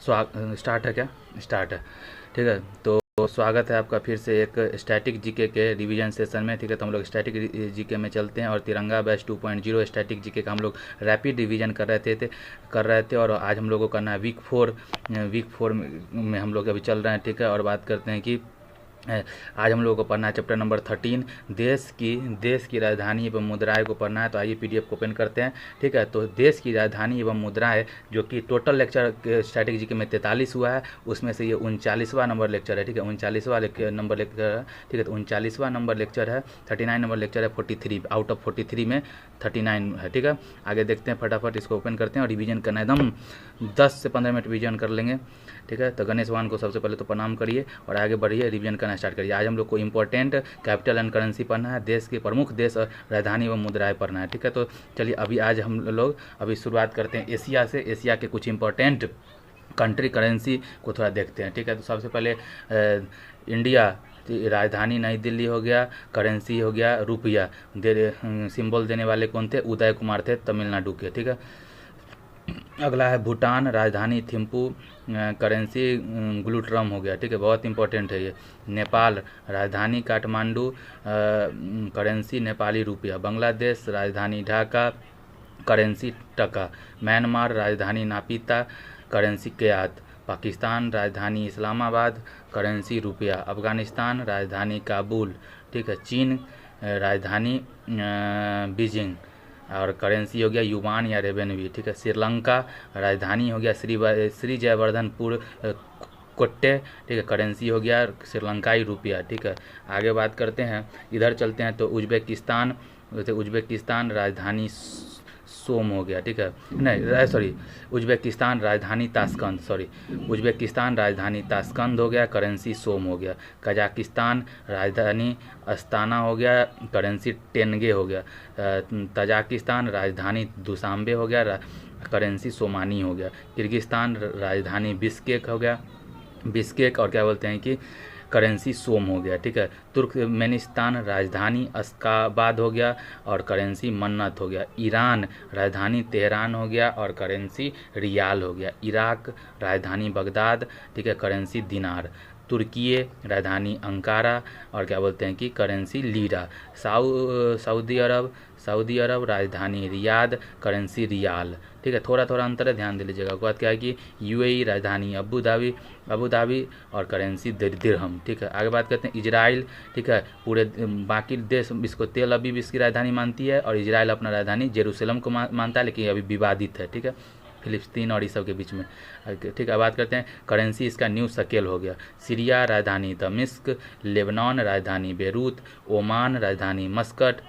Start है क्या? Start है। ठीक है, तो स्वागत है आपका फिर से एक स्टैटिक जीके के रिवीजन सेशन में। ठीक है, तो हम लोग स्टैटिक जीके में चलते हैं और तिरंगा बैच 2.0 स्टैटिक जीके का हम लोग रैपिड रिवीजन कर रहे थे और आज हम लोग को करना है वीक फोर में हम लोग अभी चल रहे हैं। ठीक है, और बात करते हैं कि आज हम लोगों को पढ़ना है चैप्टर नंबर 13, देश की राजधानी एवं मुद्राएं को पढ़ना है। तो आइए पीडीएफ को ओपन करते हैं। ठीक है, तो देश की राजधानी एवं मुद्राएं जो कि टोटल लेक्चर स्ट्रैटेजी के में 43 हुआ है, उसमें से ये 39वां नंबर लेक्चर है। ठीक है, 39वां नंबर लेक्चर है। ठीक है, तो 39वां नंबर लेक्चर है, 39 नंबर लेक्चर है, 43 आउट ऑफ 43 में 39 है। ठीक है, आगे देखते हैं, फटाफट इसको ओपन करते हैं और रिवीजन करना है एकदम 10 से 15 मिनट रिवीजन कर लेंगे। ठीक है, तो गणेश भगवान को सबसे पहले तो प्रणाम करिए और आगे बढ़िए, रिवीजन करना स्टार्ट करिए। आज हम लोग को इंपॉर्टेंट कैपिटल एंड करेंसी पढ़ना है, देश के प्रमुख देश और राजधानी व मुद्राएं पढ़ना है। ठीक है, तो चलिए आज हम लोग शुरुआत करते हैं एशिया से। एशिया के कुछ इंपॉर्टेंट कंट्री करेंसी को थोड़ा देखते हैं। ठीक है, तो सबसे पहले इंडिया, राजधानी नई दिल्ली हो गया, करेंसी हो गया रुपया, सिंबल देने वाले कौन थे? उदय कुमार थे, तमिलनाडु के। ठीक है, अगला है भूटान, राजधानी थिम्पू, करेंसी ग्लूट्रम हो गया। ठीक है, बहुत इंपॉर्टेंट है ये। नेपाल, राजधानी काठमांडू, करेंसी नेपाली रुपया। बांग्लादेश, राजधानी ढाका, करेंसी टका। म्यांमार, राजधानी नापिता, करेंसी क्यात। पाकिस्तान, राजधानी इस्लामाबाद, करेंसी रुपया। अफगानिस्तान, राजधानी काबुल। ठीक है, चीन, राजधानी बीजिंग और करेंसी हो गया युवान या रेवेन्यू। ठीक है, श्रीलंका, राजधानी हो गया श्री जयवर्धनपुर कोट्टे। ठीक है, करेंसी हो गया श्रीलंकाई रुपया। ठीक है, आगे बात करते हैं, इधर चलते हैं तो उज्बेकिस्तान, राजधानी सोम हो गया। ठीक है, नहीं सॉरी, उज्बेकिस्तान राजधानी ताशकंद हो गया, करेंसी सोम हो गया। कजाकिस्तान, राजधानी अस्ताना हो गया, करेंसी टेंगे हो गया। तजाकिस्तान, राजधानी दुशांबे हो गया, करेंसी सोमानी हो गया। किर्गिस्तान, राजधानी बिश्केक हो गया, बिश्केक और क्या बोलते हैं कि करेंसी सोम हो गया। ठीक है, तुर्कमेनिस्तान, राजधानी अश्काबाद हो गया और करेंसी मन्नत हो गया। ईरान, राजधानी तेहरान हो गया और करेंसी रियाल हो गया। इराक, राजधानी बगदाद। ठीक है, करेंसी दिनार। तुर्की, राजधानी अंकारा और क्या बोलते हैं कि करेंसी लीरा। सऊदी अरब, राजधानी रियाद, करेंसी रियाल। ठीक है, थोड़ा थोड़ा अंतर है, ध्यान दे लीजिएगा। उसके बाद क्या है कि यूएई, राजधानी अबू धाबी और करेंसी दिरहम। ठीक है, आगे बात करते हैं इजराइल। ठीक है, पूरे बाकी देश इसको तेल अबीब इसकी राजधानी मानती है और इजराइल अपना राजधानी जेरूसलम को मानता है, लेकिन अभी विवादित है। ठीक है, फिलिस्तीन और इस सब के बीच में। ठीक है, बात करते हैं करेंसी इसका न्यू शकेल हो गया। सीरिया, राजधानी दमिश्क। लेबनान, राजधानी बेरूत। ओमान, राजधानी मस्कट।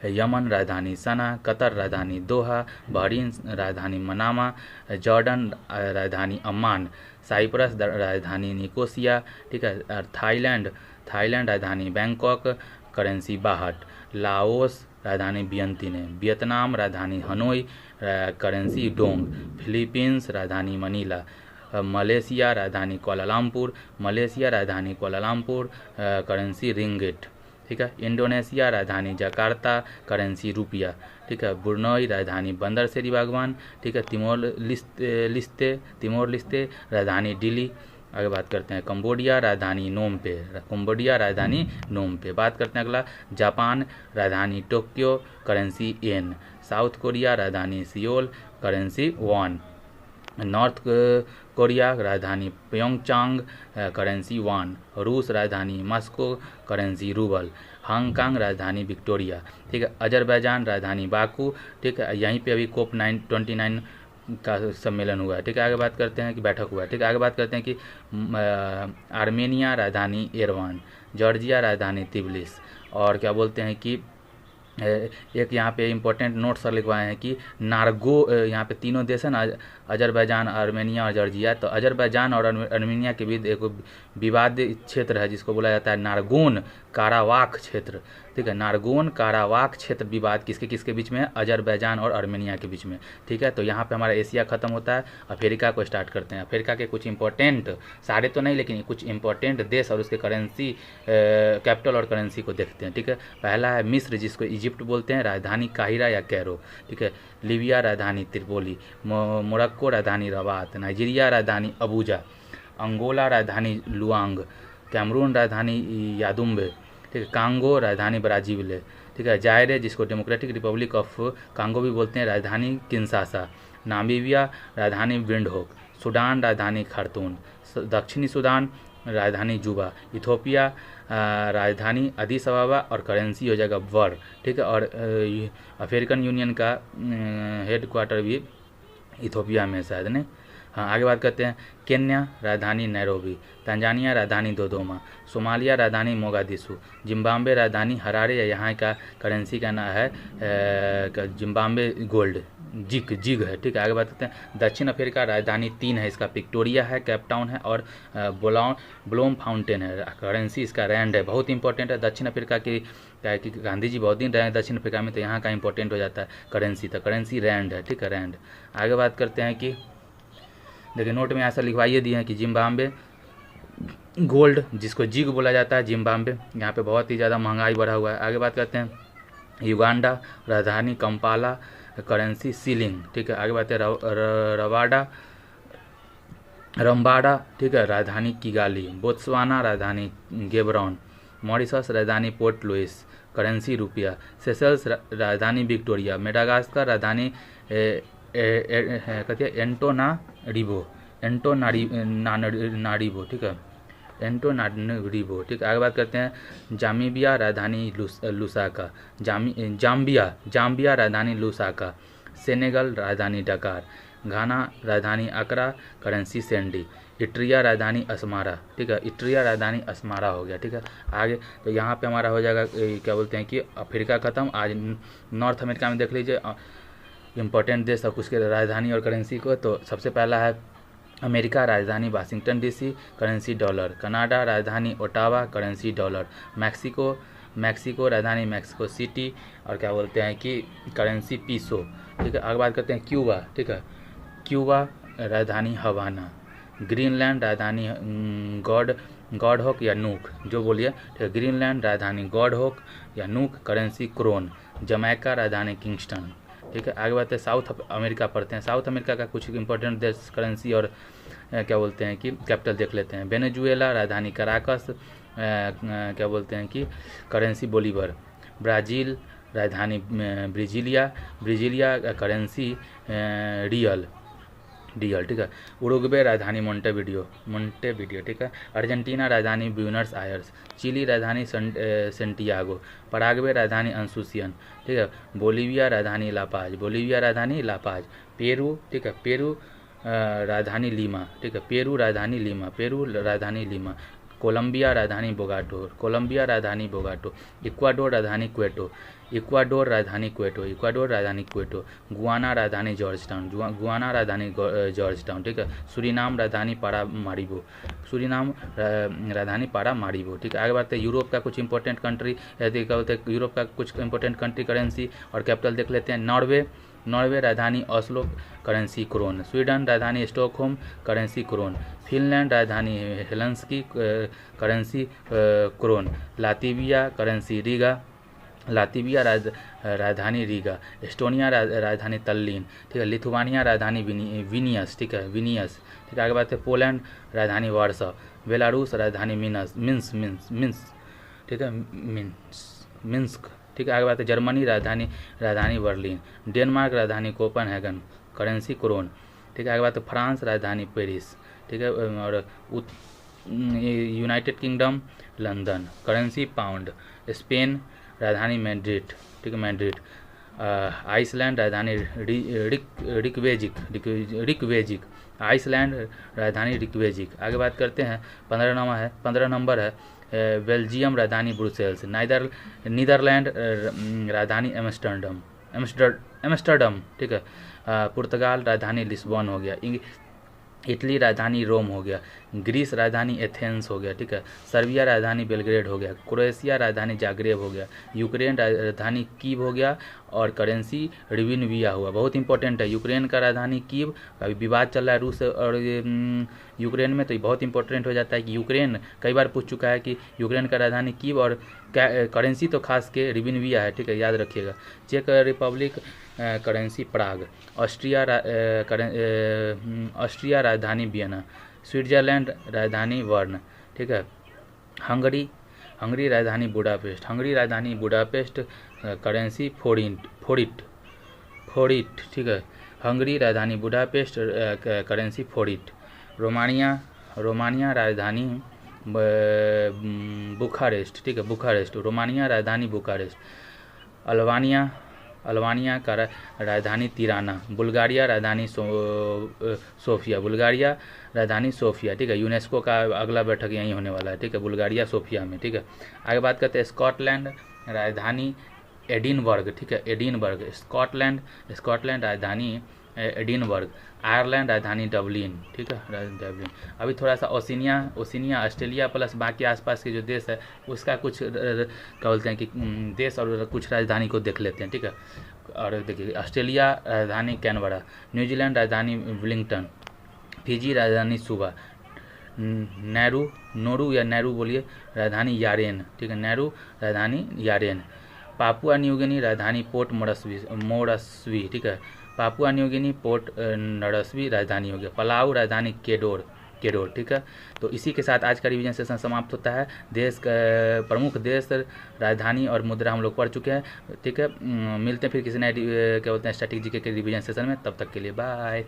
यमन, राजधानी सना। कतर, राजधानी दोहा। बहरीन, राजधानी मनामा। जॉर्डन, राजधानी अम्मान। साइप्रस, राजधानी निकोसिया। ठीक है, थाईलैंड, राजधानी बैंकॉक, करेंसी बाहट। लाओस, राजधानी वियंतिने। वियतनाम, राजधानी हनोई, करेंसी डोंग। फिलीपींस, राजधानी मनीला। मलेशिया, राजधानी कोलालमपुर। Currency ringgit. ठीक है, इंडोनेशिया, राजधानी जकार्ता, करेंसी रुपया। ठीक है, ब्रुनई, राजधानी बंदर सेरी बागवान। ठीक है, तिमोर लिस्ते, राजधानी डिली। आगे बात करते हैं कंबोडिया, राजधानी नोम पे। बात करते हैं अगला जापान, राजधानी Tokyo, currency yen. South Korea, राजधानी Seoul, currency won. North Korea, राजधानी प्योंगचांग, करेंसी वान। रूस, राजधानी मॉस्को, करेंसी रूबल। हांगकांग, राजधानी विक्टोरिया। ठीक है, अजरबैजान, राजधानी बाकू। ठीक है, यहीं पे अभी कोप 29 का सम्मेलन हुआ है। ठीक है, आगे बात करते हैं कि बैठक हुआ है। ठीक है, आगे बात करते हैं कि आर्मेनिया, राजधानी एरवान। जॉर्जिया, राजधानी तिब्लिस। और क्या बोलते हैं कि एक यहाँ पे इम्पोर्टेंट नोट्स लिखवाए हैं कि यहाँ पे तीनों देश है ना, अजरबैजान, आर्मेनिया और जॉर्जिया। तो अजरबैजान और आर्मेनिया के बीच एक विवादित क्षेत्र है जिसको बोला जाता है नारगोन कारावाक क्षेत्र। ठीक है, नारगोन कारावाक क्षेत्र विवाद किसके बीच में है? अजरबैजान और आर्मेनिया के बीच में। ठीक है, तो यहाँ पे हमारा एशिया खत्म होता है, अफ्रीका को स्टार्ट करते हैं। अफ्रीका के कुछ इंपॉर्टेंट, सारे तो नहीं लेकिन कुछ इंपॉर्टेंट देश और उसके करेंसी, कैपिटल और करेंसी को देखते हैं। ठीक है, पहला है मिस्र, जिसको इजिप्ट इजिप्ट बोलते हैं राजधानी काहिरा या कैरो, ठीक है। लीबिया राजधानी त्रिपोली, मोरक्को राजधानी रबात, नाइजीरिया राजधानी अबूजा, अंगोला राजधानी लुआंग, कैमरून राजधानी यादुम्बे, ठीक है। कांगो राजधानी ब्राजील, ठीक है। जायरे जिसको डेमोक्रेटिक रिपब्लिक ऑफ कांगो भी बोलते हैं राजधानी किंशासा, नामीबिया राजधानी विंडहोक, सूडान राजधानी खार्तूम, दक्षिणी सूडान राजधानी जुबा, इथोपिया राजधानी अदीस अबाबा और करेंसी हो जाएगा वर, ठीक है। और अफ्रीकन यूनियन का हेडक्वार्टर भी इथोपिया में शायद नहीं। हाँ, आगे बात करते हैं। केन्या राजधानी नैरोबी, तंजानिया राजधानी दोदोमा, सोमालिया राजधानी मोगादिशु, जिम्बाब्वे राजधानी हरारे या यहाँ का करेंसी का नाम है जिम्बाब्वे गोल्ड जिग है, ठीक है। आगे बात करते हैं। दक्षिण अफ्रीका राजधानी 3 है, इसका पिक्टोरिया है, कैपटाउन है और ब्लोम फाउंटेन है। करेंसी इसका रैंड है, बहुत इंपॉर्टेंट है। दक्षिण अफ्रीका की गांधी जी बहुत दिन रहे दक्षिण अफ्रीका में, तो यहाँ का इंपॉर्टेंट हो जाता है करेंसी, तो करेंसी रैंड है, ठीक है, रैंड। आगे बात करते हैं कि देखिए नोट में ऐसा लिखवाइए दिए हैं कि जिम्बाब्वे गोल्ड जिसको जिग बोला जाता है जिम्बाब्वे, यहाँ पे बहुत ही ज़्यादा महंगाई बढ़ा हुआ है। आगे बात करते हैं। युगांडा राजधानी कंपाला, करेंसी सीलिंग, ठीक है। आगे बात है रम्बाडा, ठीक है, राजधानी किगाली, बोत्सवाना राजधानी गेबरॉन, मॉरिशस राजधानी पोर्ट लुइस, करेंसी रुपया, सेशल्स राजधानी विक्टोरिया, मेडागास्कर राजधानी कहते हैं एंटोनारिबो, ठीक है, एंटोनारिबो, ठीक है। आगे बात करते हैं। जामीबिया राजधानी लुसाका, जाम्बिया राजधानी लुसाका, सेनेगल राजधानी डकार, घाना राजधानी अकरा, करेंसी सेंडी, इट्रिया राजधानी असमारा, ठीक है, इट्रिया राजधानी असमारा हो गया, ठीक है। आगे तो यहाँ पे हमारा हो जाएगा क्या बोलते हैं कि अफ्रीका खत्म। आज नॉर्थ अमेरिका में देख लीजिए इम्पोर्टेंट देश और उसके राजधानी और करेंसी को। तो सबसे पहला है अमेरिका, राजधानी Washington DC, currency dollar, Canada राजधानी ओटावा, करेंसी डॉलर, मैक्सिको राजधानी मैक्सिको सिटी और क्या बोलते हैं कि करेंसी पीसो, ठीक है। आगे बात करते हैं क्यूबा, ठीक है, क्यूबा राजधानी हवाना, ग्रीनलैंड राजधानी गॉडहोक या नूक, जो बोलिए, ठीक है। ग्रीनलैंड राजधानी गॉडहोक या नूक, करेंसी क्रोन, जमैका राजधानी किंगस्टन, ठीक है। आगे बढ़ते हैं। साउथ अमेरिका पढ़ते हैं। साउथ अमेरिका का कुछ इंपॉर्टेंट देश करेंसी और क्या बोलते हैं कि कैपिटल देख लेते हैं। वेनेजुएला राजधानी कराकस, क्या बोलते हैं कि करेंसी बोलीवर, ब्राज़ील राजधानी ब्राज़ीलिया करेंसी रियल, ठीक है। उरुग्वे राजधानी मोंटेविडियो, ठीक है। अर्जेंटीना राजधानी ब्यूनस आयर्स, चिली राजधानी सेंटियागो, पराग्वे राजधानी अंसुसियन, ठीक है। बोलीविया राजधानी लापाज, पेरू, ठीक है, पेरू राजधानी लीमा, ठीक है, पेरू राजधानी लीमा, कोलंबिया राजधानी बोगाटो, इक्वाडोर राजधानी क्वेटो, गुआना राजधानी जॉर्जटाउन, ठीक है। सूरीनाम राजधानी पारामारिबो, ठीक है। आगे बढ़ते हैं। यूरोप का कुछ इंपॉर्टेंट कंट्री, क्या बोलते हैं यूरोप का कुछ इंपॉर्टेंट कंट्री करेंसी और कैपिटल देख लेते हैं। नॉर्वे राजधानी ऑस्लो, करेंसी क्रोन, स्वीडन राजधानी स्टॉकहोम, करेंसी क्रोन, फिनलैंड राजधानी Helsinki, currency krone, Latvia currency राजधानी रीगा, एस्टोनिया राजधानी तल्लीन, ठीक है। लिथुआनिया राजधानी विनियस, ठीक है, ठीक है। आगे बात है। पोलैंड राजधानी वार्सा, बेलारूस राजधानी मिन्स, ठीक है, मिन्स्क, ठीक है। आगे बात है। जर्मनी राजधानी बर्लिन, डेनमार्क राजधानी कोपनहेगन, करेंसी क्रोन, ठीक है। आगे बात है। फ्रांस राजधानी पेरिस, ठीक है, और United kingdom London, currency pound, Spain राजधानी मैड्रिड, ठीक है, मैड्रिड, आइसलैंड राजधानी रिकवेजिक, आइसलैंड राजधानी रिकवेजिक। आगे बात करते हैं। 15 नंबर है। बेल्जियम राजधानी ब्रुसेल्स, नीदरलैंड राजधानी एम्स्टर्डम, ठीक है। पुर्तगाल राजधानी लिस्बन हो गया, इटली राजधानी रोम हो गया, ग्रीस राजधानी एथेंस हो गया, ठीक है। सर्बिया राजधानी बेलग्रेड हो गया, क्रोएशिया राजधानी जाग्रेब हो गया, यूक्रेन राजधानी कीव हो गया और करेंसी रिविनविया हुआ। बहुत इंपॉर्टेंट है। यूक्रेन का राजधानी कीव, अभी विवाद चल रहा है रूस और यूक्रेन में, तो ये बहुत इंपॉर्टेंट हो जाता है कि यूक्रेन कई बार पूछ चुका है कि यूक्रेन का राजधानी कीव और करेंसी तो खास के रिविनविया है, ठीक है, याद रखिएगा। चेक रिपब्लिक करेंसी प्राग, ऑस्ट्रिया राजधानी वियना, स्विट्जरलैंड राजधानी बर्न, ठीक है। हंगरी राजधानी बुडापेस्ट, करेंसी फोरिट, ठीक है। हंगरी राजधानी बुडापेस्ट, करेंसी फोरिट। रोमानिया राजधानी बुखारेस्ट, ठीक है, बुखारेस्ट, रोमानिया राजधानी बुखारेस्ट। अल्बानिया का राजधानी तिराना। बुल्गारिया राजधानी सोफिया, ठीक है। यूनेस्को का अगला बैठक यहीं होने वाला है, ठीक है, बुल्गारिया सोफिया में, ठीक है। आगे बात करते हैं स्कॉटलैंड राजधानी एडिनबर्ग, ठीक है, एडिनबर्ग। स्कॉटलैंड राजधानी एडिनबर्ग। आयरलैंड राजधानी डबलिन, ठीक है, डबलिन। अभी थोड़ा सा ओशिनिया ऑस्ट्रेलिया प्लस बाकी आसपास के जो देश है उसका कुछ क्या बोलते हैं कि देश और कुछ राजधानी को देख लेते हैं, ठीक है। और देखिए, ऑस्ट्रेलिया राजधानी कैनबरा, न्यूजीलैंड राजधानी वेलिंगटन, फिजी राजधानी सुबा, नौरू बोलिए राजधानी यारेन, ठीक है, नौरू राजधानी यारेन। पापुआ न्यू गिनी राजधानी पोर्ट मोरस्वी, ठीक है, पापुआ न्यू गिनी पोर्ट नरस्वी राजधानी हो गया। पलाऊ राजधानी केडोर, ठीक है। तो इसी के साथ आज का रिवीजन सेशन समाप्त होता है। देश का प्रमुख देश, राजधानी और मुद्रा हम लोग पढ़ चुके हैं, ठीक है। मिलते हैं फिर किसी नए क्या बोलते हैं स्टैटिक जीके के रिवीजन सेशन में। तब तक के लिए बाय।